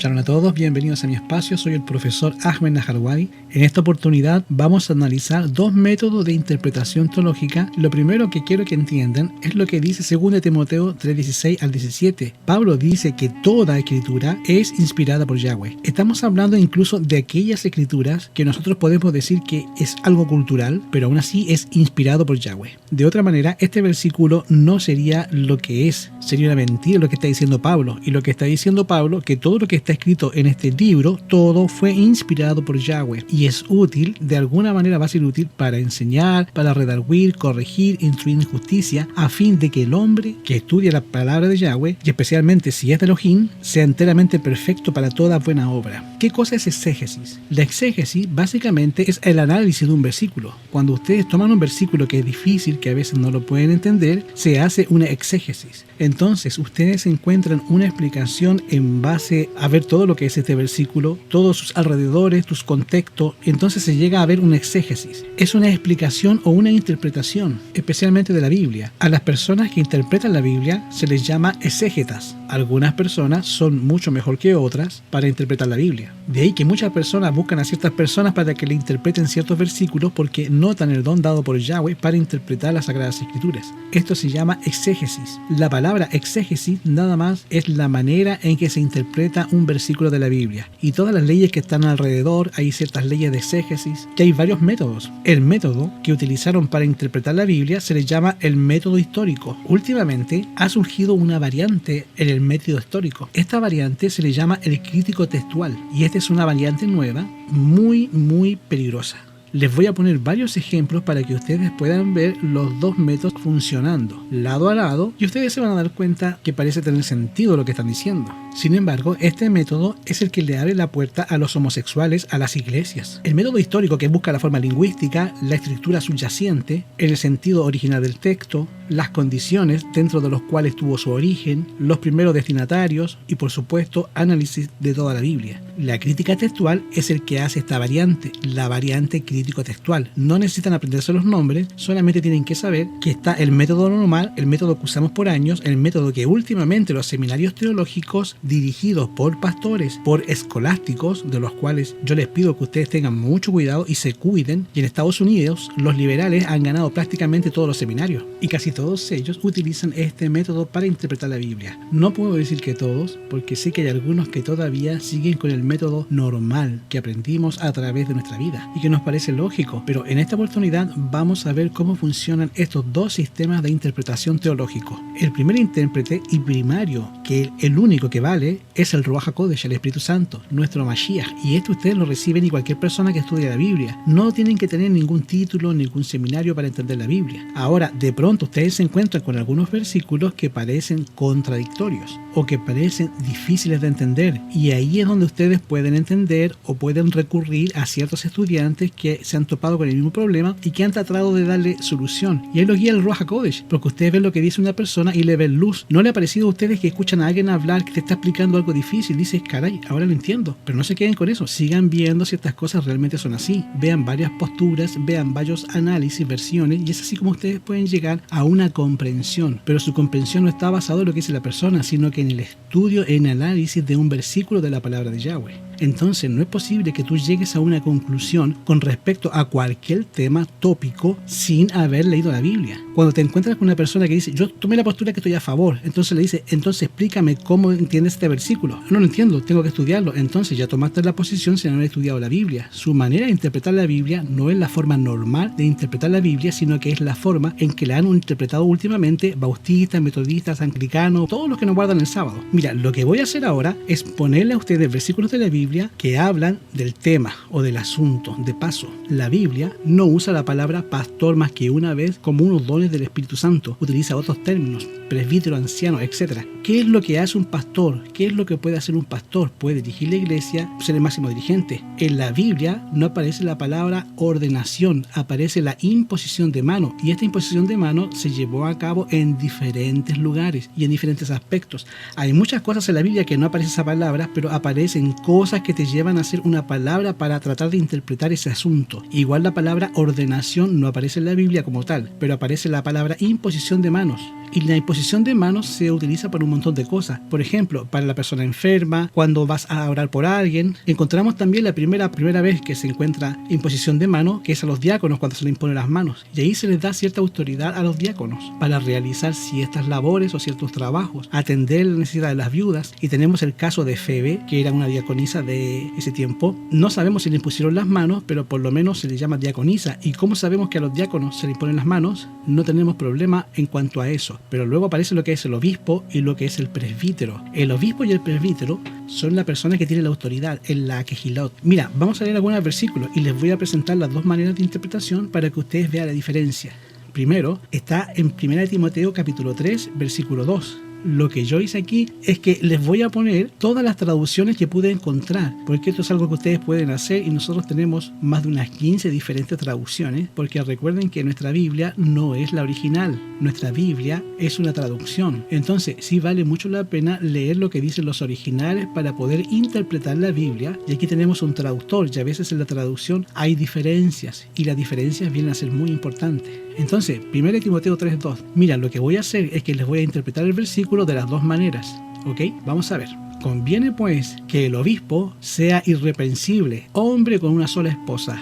Shalom a todos, bienvenidos a mi espacio, soy el profesor Ahmed Najarwadi. En esta oportunidad vamos a analizar dos métodos de interpretación teológica. Lo primero que quiero que entiendan es lo que dice 2 Timoteo 3:16 al 17. Pablo dice que toda escritura es inspirada por Yahweh. Estamos hablando incluso de aquellas escrituras que nosotros podemos decir que es algo cultural, pero aún así es inspirado por Yahweh. De otra manera, este versículo no sería lo que es, sería una mentira lo que está diciendo Pablo. Y lo que está diciendo Pablo, que todo lo que está escrito en este libro, todo fue inspirado por Yahweh y es útil, de alguna manera va a ser útil para enseñar, para redarguir, corregir, instruir en justicia, a fin de que el hombre que estudia la palabra de Yahweh, y especialmente si es de Elohim, sea enteramente perfecto para toda buena obra. ¿Qué cosa es exégesis? La exégesis básicamente es el análisis de un versículo. Cuando ustedes toman un versículo que es difícil, que a veces no lo pueden entender, se hace una exégesis. Entonces ustedes encuentran una explicación en base a ver todo lo que es este versículo, todos sus alrededores, sus contextos. Entonces se llega a ver una exégesis. Es una explicación o una interpretación, especialmente de la Biblia. A las personas que interpretan la Biblia se les llama exégetas. Algunas personas son mucho mejor que otras para interpretar la Biblia. De ahí que muchas personas buscan a ciertas personas para que le interpreten ciertos versículos porque notan el don dado por Yahweh para interpretar las Sagradas Escrituras. Esto se llama exégesis. La palabra exégesis nada más es la manera en que se interpreta un versículo de la Biblia. Y todas las leyes que están alrededor, hay ciertas leyes de exégesis, que hay varios métodos. El método que utilizaron para interpretar la Biblia se le llama el método histórico. Últimamente ha surgido una variante en el método histórico. Esta variante se le llama el crítico textual y esta es una variante nueva, muy peligrosa. Les voy a poner varios ejemplos para que ustedes puedan ver los dos métodos funcionando lado a lado y ustedes se van a dar cuenta que parece tener sentido lo que están diciendo. Sin embargo, este método es el que le abre la puerta a los homosexuales a las iglesias. El método histórico, que busca la forma lingüística, la estructura subyacente, el sentido original del texto, las condiciones dentro de los cuales tuvo su origen, los primeros destinatarios y por supuesto análisis de toda la Biblia. La crítica textual es el que hace esta variante, la variante crítico textual. No necesitan aprenderse los nombres, solamente tienen que saber que está el método normal, el método que usamos por años, el método que últimamente los seminarios teológicos dirigidos por pastores, por escolásticos, de los cuales yo les pido que ustedes tengan mucho cuidado y se cuiden. Y en Estados Unidos los liberales han ganado prácticamente todos los seminarios y casi todos ellos utilizan este método para interpretar la Biblia. No puedo decir que todos, porque sé que hay algunos que todavía siguen con el método normal que aprendimos a través de nuestra vida y que nos parece lógico, pero en esta oportunidad vamos a ver cómo funcionan estos dos sistemas de interpretación teológico. El primer intérprete y primario, que el único que vale, es el Ruach HaKodesh, el Espíritu Santo, nuestro Mashiach, y esto ustedes lo reciben y cualquier persona que estudie la Biblia. No tienen que tener ningún título, ningún seminario para entender la Biblia. Ahora, de pronto ustedes se encuentran con algunos versículos que parecen contradictorios o que parecen difíciles de entender, y ahí es donde ustedes pueden entender o pueden recurrir a ciertos estudiantes que se han topado con el mismo problema y que han tratado de darle solución. Y ahí lo guía el Ruach HaKodesh, porque ustedes ven lo que dice una persona y le ven luz. ¿No le ha parecido a ustedes que escuchan a alguien hablar que te está explicando algo difícil? Dices, caray, ahora lo entiendo. Pero no se queden con eso, sigan viendo si estas cosas realmente son así. Vean varias posturas, vean varios análisis, versiones, y es así como ustedes pueden llegar a una comprensión. Pero su comprensión no está basada en lo que dice la persona, sino que en el estudio, en el análisis de un versículo de la palabra de Yahweh. Entonces no es posible que tú llegues a una conclusión con respecto a cualquier tema tópico sin haber leído la Biblia. Cuando te encuentras con una persona que dice, yo tomé la postura que estoy a favor, entonces le dice, entonces explícame cómo entiendes este versículo. No lo entiendo, tengo que estudiarlo. Entonces ya tomaste la posición sin haber estudiado la Biblia. Su manera de interpretar la Biblia no es la forma normal de interpretar la Biblia, sino que es la forma en que la han interpretado últimamente bautistas, metodistas, anglicanos, todos los que no guardan el sábado. Mira, lo que voy a hacer ahora es ponerle a ustedes versículos de la Biblia que hablan del tema o del asunto. De paso, la Biblia no usa la palabra pastor más que una vez como unos dones del Espíritu Santo. Utiliza otros términos, presbítero, anciano, etc. ¿Qué es lo que hace un pastor? ¿Qué es lo que puede hacer un pastor? Puede dirigir la iglesia, ser el máximo dirigente. En la Biblia no aparece la palabra ordenación, aparece la imposición de mano, y esta imposición de mano se llevó a cabo en diferentes lugares y en diferentes aspectos. Hay muchas cosas en la Biblia que no aparece esa palabra, pero aparecen cosas que te llevan a hacer una palabra para tratar de interpretar ese asunto. Igual la palabra ordenación no aparece en la Biblia como tal, pero aparece la palabra imposición de manos, Y la imposición de manos se utiliza para un montón de cosas. Por ejemplo, para la persona enferma, cuando vas a orar por alguien. Encontramos también la primera vez que se encuentra imposición de manos, que es a los diáconos cuando se les imponen las manos. Y ahí se les da cierta autoridad a los diáconos para realizar ciertas labores o ciertos trabajos, atender la necesidad de las viudas. Y tenemos el caso de Febe, que era una diaconisa de ese tiempo. No sabemos si le impusieron las manos, pero por lo menos se le llama diaconisa. ¿Y cómo sabemos que a los diáconos se le imponen las manos? No tenemos problema en cuanto a eso. Pero luego aparece lo que es el obispo y lo que es el presbítero. El obispo y el presbítero son la persona que tiene la autoridad en la quejilot. Mira, vamos a leer algunos versículos y les voy a presentar las dos maneras de interpretación para que ustedes vean la diferencia. Primero, está en 1 Timoteo capítulo 3, versículo 2. Lo que yo hice aquí es que les voy a poner todas las traducciones que pude encontrar, porque esto es algo que ustedes pueden hacer y nosotros tenemos más de unas 15 diferentes traducciones, porque recuerden que nuestra Biblia no es la original, nuestra Biblia es una traducción. Entonces sí vale mucho la pena leer lo que dicen los originales para poder interpretar la Biblia, y aquí tenemos un traductor y a veces en la traducción hay diferencias y las diferencias vienen a ser muy importantes. Entonces, 1 Timoteo 3.2, mira, lo que voy a hacer es que les voy a interpretar el versículo de las dos maneras, ¿ok? Vamos a ver. Conviene pues que el obispo sea irreprensible, hombre con una sola esposa,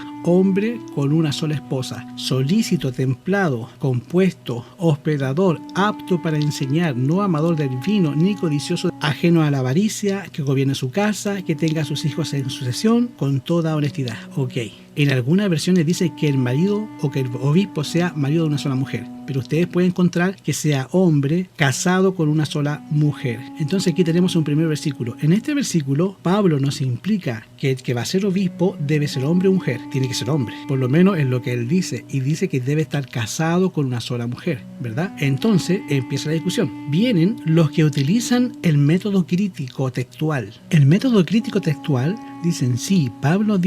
solícito, templado, compuesto, hospedador, apto para enseñar, no amador del vino, ni codicioso, ajeno a la avaricia, que gobierne su casa, que tenga a sus hijos en sucesión, con toda honestidad. Ok. En algunas versiones dice que el marido o que el obispo sea marido de una sola mujer, pero ustedes pueden encontrar que sea hombre casado con una sola mujer. Entonces aquí tenemos un primer versículo. En este versículo, Pablo nos implica que el que va a ser obispo debe ser hombre o mujer. Tiene que ser hombre, por lo menos es lo que él dice, y dice que debe estar casado con una sola mujer, ¿verdad? Entonces empieza la discusión. Vienen los que utilizan el método crítico textual. El método crítico textual dicen, sí, Pablo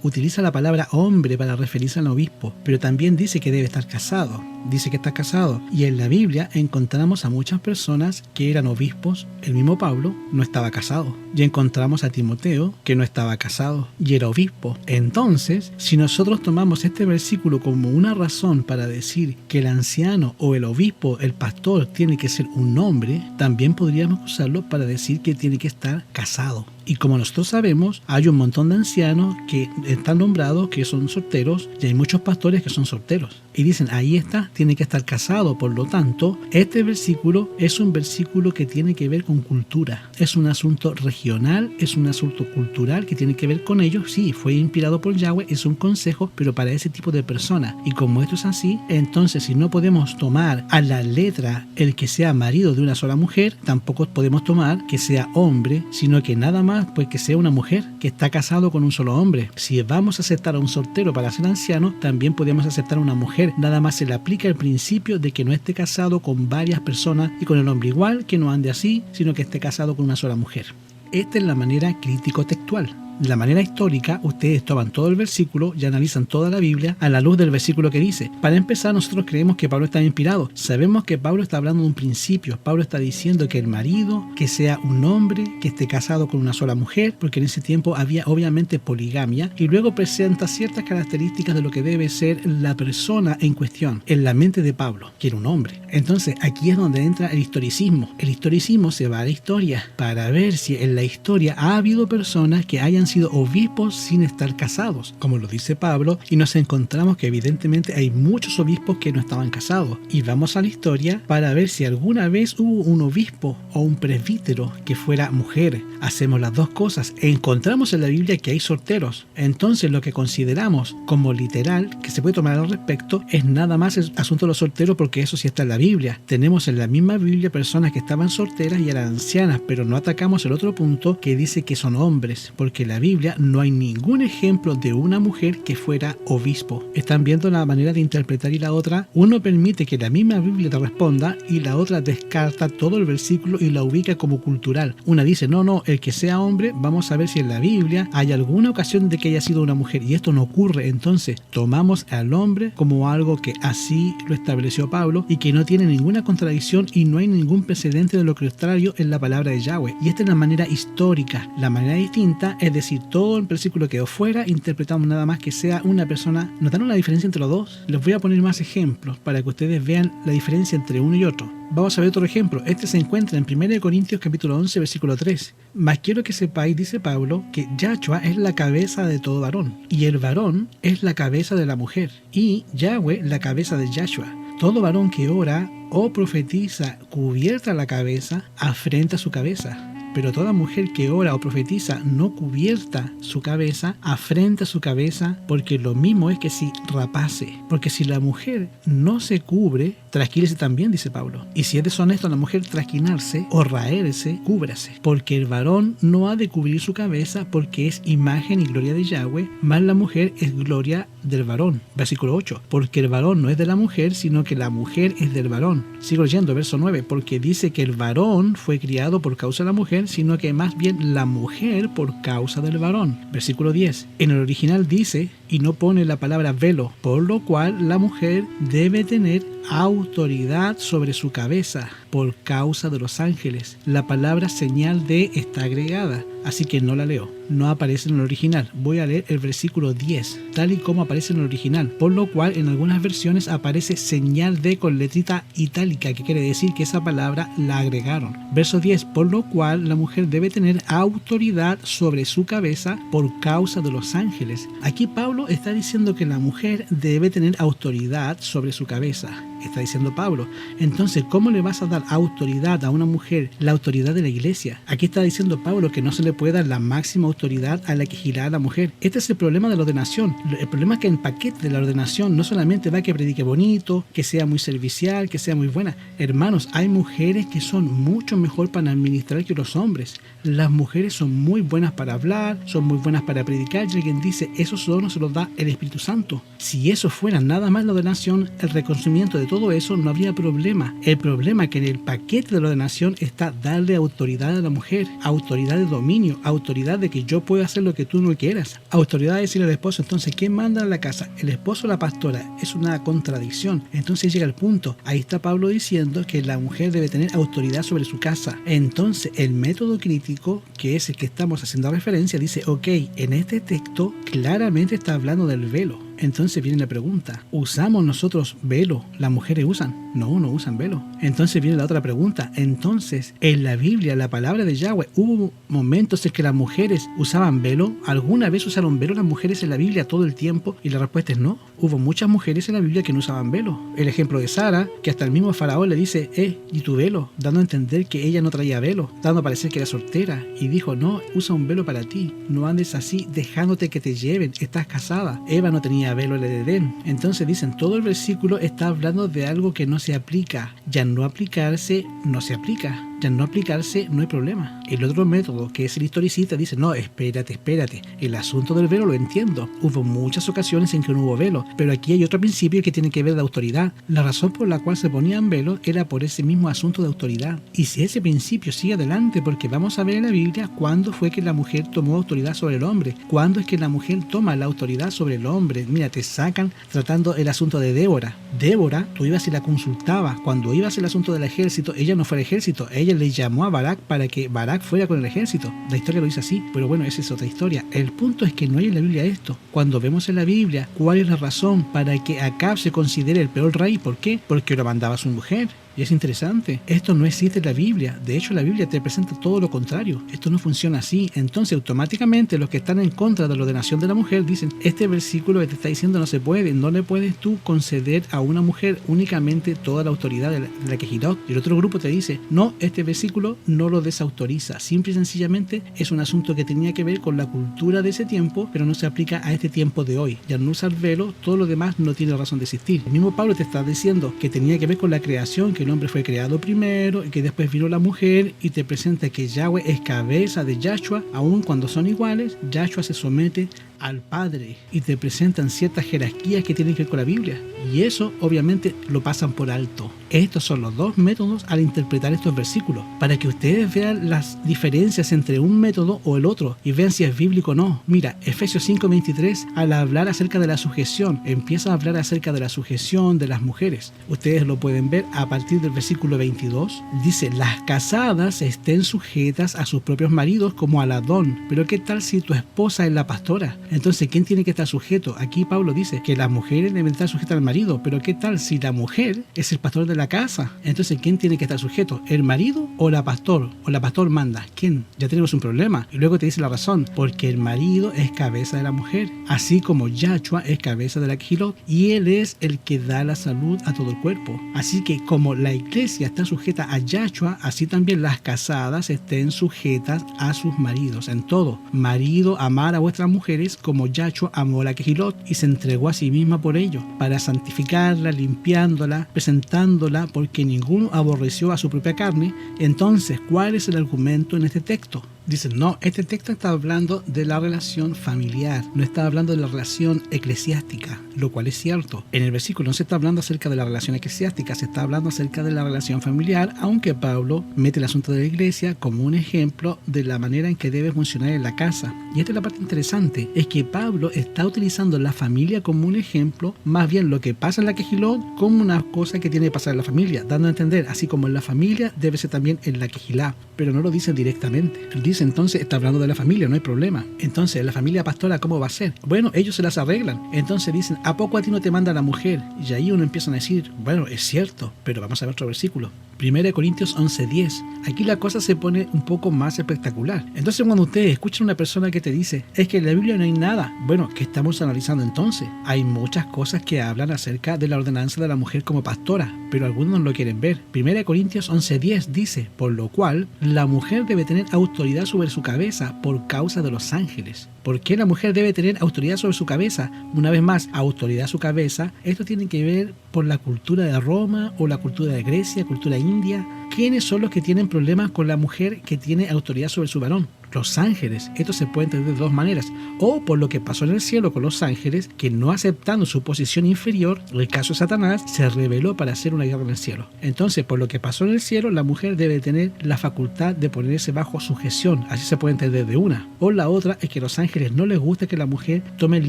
utiliza la palabra hombre para referirse al obispo, pero también dice que debe estar casado. Dice que está casado. Y en la Biblia encontramos a muchas personas que eran obispos. El mismo Pablo no estaba casado. Y encontramos a Timoteo que no estaba casado y era obispo. Entonces, si nosotros tomamos este versículo como una razón para decir que el anciano o el obispo, el pastor, tiene que ser un hombre, también podríamos usarlo para decir que tiene que estar casado. Y como nosotros sabemos, hay un montón de ancianos que están nombrados que son solteros y hay muchos pastores que son solteros. Y dicen, ahí está, tiene que estar casado. Por lo tanto, este versículo es un versículo que tiene que ver con cultura. Es un asunto regional, es un asunto cultural que tiene que ver con ellos. Sí, fue inspirado por Yahweh, es un consejo, pero para ese tipo de personas. Y como esto es así, entonces si no podemos tomar a la letra el que sea marido de una sola mujer, tampoco podemos tomar que sea hombre, sino que nada más pues que sea una mujer que está casado con un solo hombre. Si vamos a aceptar a un soltero para ser anciano, también podemos aceptar a una mujer. Nada más se le aplica el principio de que no esté casado con varias personas y con el hombre igual, que no ande así, sino que esté casado con una sola mujer. Esta es la manera crítico-textual. De la manera histórica, ustedes toman todo el versículo y analizan toda la Biblia a la luz del versículo que dice. Para empezar, nosotros creemos que Pablo está inspirado. Sabemos que Pablo está hablando de un principio. Pablo está diciendo que el marido, que sea un hombre, que esté casado con una sola mujer, porque en ese tiempo había obviamente poligamia, y luego presenta ciertas características de lo que debe ser la persona en cuestión, en la mente de Pablo, que era un hombre. Entonces, aquí es donde entra el historicismo. El historicismo se va a la historia para ver si en la historia ha habido personas que hayan sido obispos sin estar casados, como lo dice Pablo, y nos encontramos que evidentemente hay muchos obispos que no estaban casados. Y vamos a la historia para ver si alguna vez hubo un obispo o un presbítero que fuera mujer. Hacemos las dos cosas. Encontramos en la Biblia que hay solteros. Entonces lo que consideramos como literal que se puede tomar al respecto es nada más el asunto de los solteros, porque eso sí está en la Biblia. Tenemos en la misma Biblia personas que estaban solteras y eran ancianas, pero no atacamos el otro punto que dice que son hombres, porque la Biblia no hay ningún ejemplo de una mujer que fuera obispo. Están viendo la manera de interpretar, y la otra, uno permite que la misma Biblia te responda y la otra descarta todo el versículo y la ubica como cultural. Una dice, no, el que sea hombre, vamos a ver si en la Biblia hay alguna ocasión de que haya sido una mujer, y esto no ocurre. Entonces tomamos al hombre como algo que así lo estableció Pablo y que no tiene ninguna contradicción y no hay ningún precedente de lo contrario en la palabra de Yahweh. Y esta es la manera histórica. La manera distinta es decir, todo el versículo quedó fuera, interpretamos nada más que sea una persona. ¿Notaron la diferencia entre los dos? Les voy a poner más ejemplos para que ustedes vean la diferencia entre uno y otro. Vamos a ver otro ejemplo. Este se encuentra en 1 Corintios capítulo 11, versículo 3. Mas quiero que sepáis, dice Pablo, que Yahshua es la cabeza de todo varón, y el varón es la cabeza de la mujer, y Yahweh la cabeza de Yahshua. Todo varón que ora o profetiza cubierta la cabeza, afrenta su cabeza. Pero toda mujer que ora o profetiza no cubierta su cabeza, afrenta su cabeza, porque lo mismo es que si rapase. Porque si la mujer no se cubre, trasquínese también, dice Pablo. Y si es deshonesto la mujer trasquinarse o raerse, cúbrase. Porque el varón no ha de cubrir su cabeza, porque es imagen y gloria de Yahweh, mas la mujer es gloria del varón. Versículo 8. Porque el varón no es de la mujer, sino que la mujer es del varón. Sigo leyendo, verso 9. Porque dice que el varón fue criado por causa de la mujer, sino que más bien la mujer por causa del varón. Versículo 10. En el original dice, y no pone la palabra velo, por lo cual la mujer debe tener autoridad sobre su cabeza por causa de los ángeles. La palabra señal de está agregada, así que no la leo. No aparece en el original. Voy a leer el versículo 10, tal y como aparece en el original, por lo cual en algunas versiones aparece señal de con letrita itálica, que quiere decir que esa palabra la agregaron. Verso 10, por lo cual la mujer debe tener autoridad sobre su cabeza por causa de los ángeles. Aquí Pablo está diciendo que la mujer debe tener autoridad sobre su cabeza. Está diciendo Pablo. Entonces, ¿cómo le vas a dar autoridad a una mujer? La autoridad de la iglesia. Aquí está diciendo Pablo que no se le puede dar la máxima autoridad a la que gira a la mujer. Este es el problema de la ordenación. El problema es que en el paquete de la ordenación no solamente va que predique bonito, que sea muy servicial, que sea muy buena. Hermanos, hay mujeres que son mucho mejor para administrar que los hombres. Las mujeres son muy buenas para hablar, son muy buenas para predicar, y alguien dice, eso solo se los da el Espíritu Santo. Si eso fuera nada más la ordenación, el reconocimiento de todo eso, no habría problema. El problema es que en el paquete de la ordenación está darle autoridad a la mujer, autoridad de dominio, autoridad de que yo puedo hacer lo que tú no quieras, autoridad de decirle al esposo, entonces, ¿quién manda en la casa? ¿El esposo o la pastora? Es una contradicción. Entonces llega el punto. Ahí está Pablo diciendo que la mujer debe tener autoridad sobre su casa. Entonces, el método crítico, que es el que estamos haciendo referencia, dice, ok, en este texto claramente está hablando del velo. Entonces viene la pregunta, ¿usamos nosotros velo? ¿Las mujeres usan? No usan velo. Entonces viene la otra pregunta, entonces, en la Biblia, la palabra de Yahweh, ¿hubo momentos en que las mujeres usaban velo? ¿Alguna vez usaron velo las mujeres en la Biblia todo el tiempo? Y la respuesta es no. Hubo muchas mujeres en la Biblia que no usaban velo. El ejemplo de Sara, que hasta el mismo faraón le dice, ¿y tu velo? Dando a entender que ella no traía velo, dando a parecer que era soltera. Y dijo, no, usa un velo para ti. No andes así dejándote que te lleven. Estás casada. Eva no tenía velo en el Edén. Entonces dicen, todo el versículo está hablando de algo que no se aplica. Ya no aplicarse, no se aplica. Ya no aplicarse, no hay problema. El otro método, que es el historicista, dice, no, espérate. El asunto del velo lo entiendo. Hubo muchas ocasiones en que no hubo velo, pero aquí hay otro principio que tiene que ver de autoridad. La razón por la cual se ponían velos era por ese mismo asunto de autoridad. Y si ese principio sigue adelante, porque vamos a ver en la Biblia cuándo fue que la mujer tomó autoridad sobre el hombre. Cuándo es que la mujer toma la autoridad sobre el hombre. Mira, te sacan tratando el asunto de Débora. Débora, tú ibas y la consultabas. Cuando ibas el asunto del ejército, ella no fue al ejército. Ella le llamó a Barak para que Barak fuera con el ejército. La historia lo dice así, pero bueno, esa es otra historia. El punto es que no hay en la Biblia esto. Cuando vemos en la Biblia cuál es la razón para que Acab se considere el peor rey, ¿por qué? Porque lo mandaba a su mujer. Y es interesante, esto no existe en la Biblia. De hecho, la Biblia te presenta todo lo contrario. Esto no funciona así. Entonces, automáticamente, los que están en contra de la ordenación de la mujer dicen, este versículo que te está diciendo no se puede. No le puedes tú conceder a una mujer únicamente toda la autoridad de la que giró. Y el otro grupo te dice, no, este versículo no lo desautoriza. Simple y sencillamente es un asunto que tenía que ver con la cultura de ese tiempo, pero no se aplica a este tiempo de hoy. Ya no usar velo, todo lo demás no tiene razón de existir. El mismo Pablo te está diciendo que tenía que ver con la creación, que el hombre fue creado primero y que después vino la mujer, y te presenta que Yahweh es cabeza de Yahshua, aun cuando son iguales. Yahshua se somete al padre y te presentan ciertas jerarquías que tienen que ver con la Biblia. Y eso obviamente lo pasan por alto. Estos son los dos métodos al interpretar estos versículos, para que ustedes vean las diferencias entre un método o el otro y vean si es bíblico o no. Mira, Efesios 5:23, al hablar acerca de la sujeción, empieza a hablar acerca de la sujeción de las mujeres. Ustedes lo pueden ver a partir del versículo 22. Dice, las casadas estén sujetas a sus propios maridos como al Adón. Pero ¿qué tal si tu esposa es la pastora? Entonces, ¿quién tiene que estar sujeto? Aquí Pablo dice que las mujeres deben estar sujetas al marido, pero ¿qué tal si la mujer es el pastor de la casa? Entonces, ¿quién tiene que estar sujeto? ¿El marido o la pastor? ¿O la pastor manda? ¿Quién? Ya tenemos un problema. Y luego te dice la razón, porque el marido es cabeza de la mujer, así como Yahshua es cabeza de la Quejilot, y él es el que da la salud a todo el cuerpo. Así que como la iglesia está sujeta a Yahshua, así también las casadas estén sujetas a sus maridos en todo. Marido, amar a vuestras mujeres como Yahshua amó a la Quejilot y se entregó a sí misma por ello, para santificarla, limpiándola, presentándola, porque ninguno aborreció a su propia carne. Entonces, ¿cuál es el argumento en este texto? Dicen, no, este texto está hablando de la relación familiar, no está hablando de la relación eclesiástica, lo cual es cierto. En el versículo no se está hablando acerca de la relación eclesiástica, se está hablando acerca de la relación familiar, aunque Pablo mete el asunto de la iglesia como un ejemplo de la manera en que debe funcionar en la casa. Y esta es la parte interesante, es que Pablo está utilizando la familia como un ejemplo, más bien lo que pasa en la Quejilot como una cosa que tiene que pasar en la familia, dando a entender, así como en la familia debe ser también en la Quejilá, pero no lo dicen directamente. Dice, entonces está hablando de la familia, no hay problema. Entonces, la familia pastora, ¿cómo va a ser? Bueno, ellos se las arreglan. Entonces dicen, ¿a poco a ti no te manda la mujer? Y ahí uno empieza a decir, bueno, es cierto, pero vamos a ver otro versículo. 1 Corintios 11:10. Aquí la cosa se pone un poco más espectacular. Entonces, cuando ustedes escuchan a una persona que te dice, es que en la Biblia no hay nada, bueno, ¿qué estamos analizando entonces? Hay muchas cosas que hablan acerca de la ordenanza de la mujer como pastora, pero algunos no lo quieren ver. 1 Corintios 11:10 dice, por lo cual, la mujer debe tener autoridad sobre su cabeza por causa de los ángeles. ¿Por qué la mujer debe tener autoridad sobre su cabeza? Una vez más, autoridad sobre su cabeza. Esto tiene que ver por la cultura de Roma o la cultura de Grecia, cultura india. ¿Quiénes son los que tienen problemas con la mujer que tiene autoridad sobre su varón? Los ángeles. Esto se puede entender de dos maneras. O por lo que pasó en el cielo con los ángeles, que no aceptando su posición inferior, el caso de Satanás, se rebeló para hacer una guerra en el cielo. Entonces, por lo que pasó en el cielo, la mujer debe tener la facultad de ponerse bajo sujeción. Así se puede entender de una. O la otra es que a los ángeles no les gusta que la mujer tome el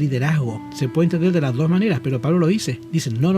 liderazgo. Se puede entender de las dos maneras, pero Pablo lo dice. Dicen, no.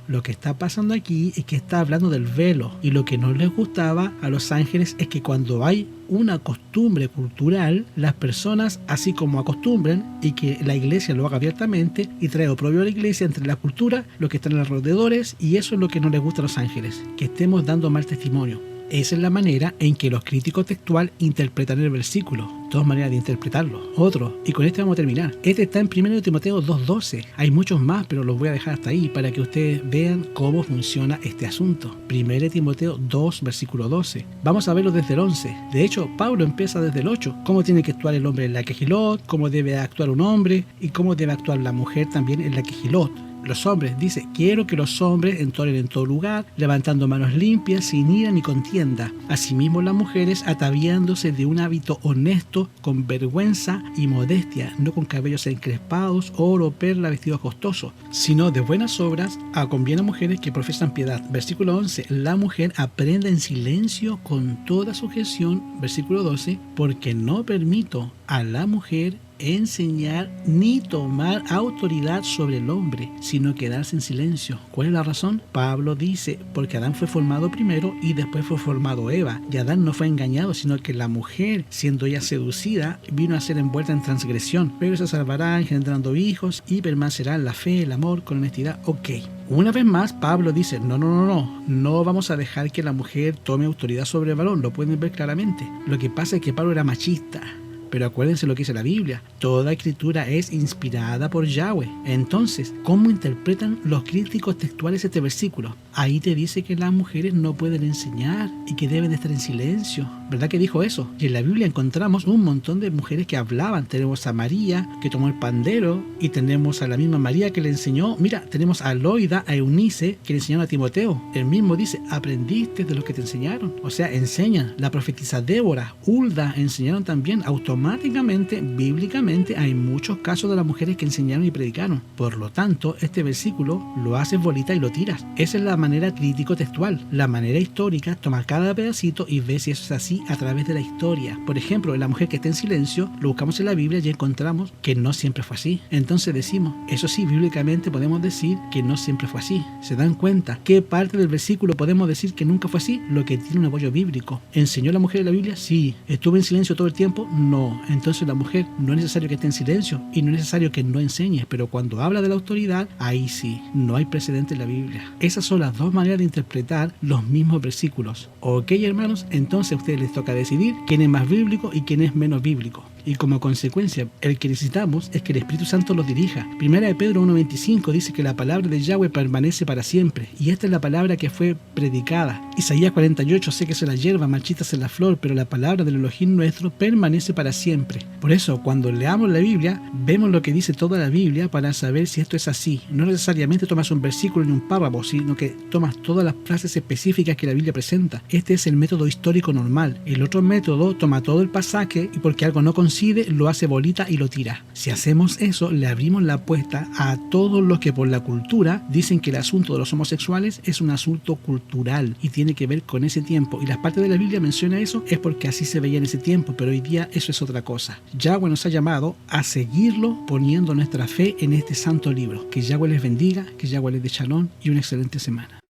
Lo que está pasando aquí es que está hablando del velo. Y lo que no les gustaba a los ángeles es que cuando hay una costumbre cultural, las personas así como acostumbran, y que la iglesia lo haga abiertamente y trae oprobio a la iglesia entre la cultura, los que están alrededores, y eso es lo que no les gusta a los ángeles, que estemos dando mal testimonio. Esa es la manera en que los críticos textual interpretan el versículo. Dos maneras de interpretarlo. Otro, y con este vamos a terminar. Este está en 1 Timoteo 2:12. Hay muchos más, pero los voy a dejar hasta ahí para que ustedes vean cómo funciona este asunto. 1 Timoteo 2, versículo 12. Vamos a verlo desde el 11. De hecho, Pablo empieza desde el 8. Cómo tiene que actuar el hombre en la Quejilot, cómo debe actuar un hombre y cómo debe actuar la mujer también en la Quejilot. Los hombres, dice, quiero que los hombres entonen en todo lugar, levantando manos limpias, sin ira ni contienda. Asimismo las mujeres ataviándose de un hábito honesto, con vergüenza y modestia, no con cabellos encrespados, oro, perla, vestidos costosos, sino de buenas obras, conviene a mujeres que profesan piedad. Versículo 11, la mujer aprenda en silencio con toda sujeción. Versículo 12, porque no permito a la mujer enseñar ni tomar autoridad sobre el hombre, sino quedarse en silencio. ¿Cuál es la razón? Pablo dice, porque Adán fue formado primero y después fue formado Eva, y Adán no fue engañado, sino que la mujer, siendo ella seducida, vino a ser envuelta en transgresión, pero se salvará engendrando hijos y permanecerá en la fe, el amor, con honestidad. Ok. Una vez más, Pablo dice, no vamos a dejar que la mujer tome autoridad sobre el varón, lo pueden ver claramente. Lo que pasa es que Pablo era machista. Pero acuérdense lo que dice la Biblia. Toda escritura es inspirada por Yahweh. Entonces, ¿cómo interpretan los críticos textuales este versículo? Ahí te dice que las mujeres no pueden enseñar y que deben estar en silencio. ¿verdad que dijo eso? Y en la Biblia encontramos un montón de mujeres que hablaban. Tenemos a María, que tomó el pandero, y tenemos a la misma María que le enseñó. Mira, tenemos a Loida, a Eunice, que le enseñaron a Timoteo. Él mismo dice, aprendiste de los que te enseñaron. O sea, enseñan. La profetisa Débora, Hulda, enseñaron también. Automáticamente, bíblicamente, hay muchos casos de las mujeres que enseñaron y predicaron. Por lo tanto, este versículo lo haces bolita y lo tiras. Esa es la manera crítico-textual. La manera histórica, toma cada pedacito y ves si eso es así a través de la historia. Por ejemplo, la mujer que está en silencio, lo buscamos en la Biblia y encontramos que no siempre fue así. Entonces decimos, eso sí, bíblicamente podemos decir que no siempre fue así. ¿Se dan cuenta? ¿Qué parte del versículo podemos decir que nunca fue así? Lo que tiene un apoyo bíblico. ¿Enseñó la mujer en la Biblia? Sí. ¿Estuvo en silencio todo el tiempo? No. Entonces la mujer no es necesario que esté en silencio y no es necesario que no enseñe, pero cuando habla de la autoridad, ahí sí, no hay precedente en la Biblia. Esas son las dos maneras de interpretar los mismos versículos. Ok, hermanos, entonces a ustedes les toca decidir quién es más bíblico y quién es menos bíblico. Y como consecuencia, el que necesitamos es que el Espíritu Santo los dirija. Primera de Pedro 1:25 dice que la palabra de Yahweh permanece para siempre. Y esta es la palabra que fue predicada. Isaías 48, sé que se la hierba, marchitas en la flor, pero la palabra del Elohim nuestro permanece para siempre. Por eso, cuando leamos la Biblia, vemos lo que dice toda la Biblia para saber si esto es así. No necesariamente tomas un versículo ni un párrafo, sino que tomas todas las frases específicas que la Biblia presenta. Este es el método histórico normal. El otro método toma todo el pasaje y porque algo no coincide, lo hace bolita y lo tira. Si hacemos eso, le abrimos la puerta a todos los que por la cultura dicen que el asunto de los homosexuales es un asunto cultural y tiene que ver con ese tiempo. Y las partes de la Biblia menciona eso es porque así se veía en ese tiempo, pero hoy día eso es otra cosa. Yahweh nos ha llamado a seguirlo poniendo nuestra fe en este santo libro. Que Yahweh les bendiga, que Yahweh les dé shalom y una excelente semana.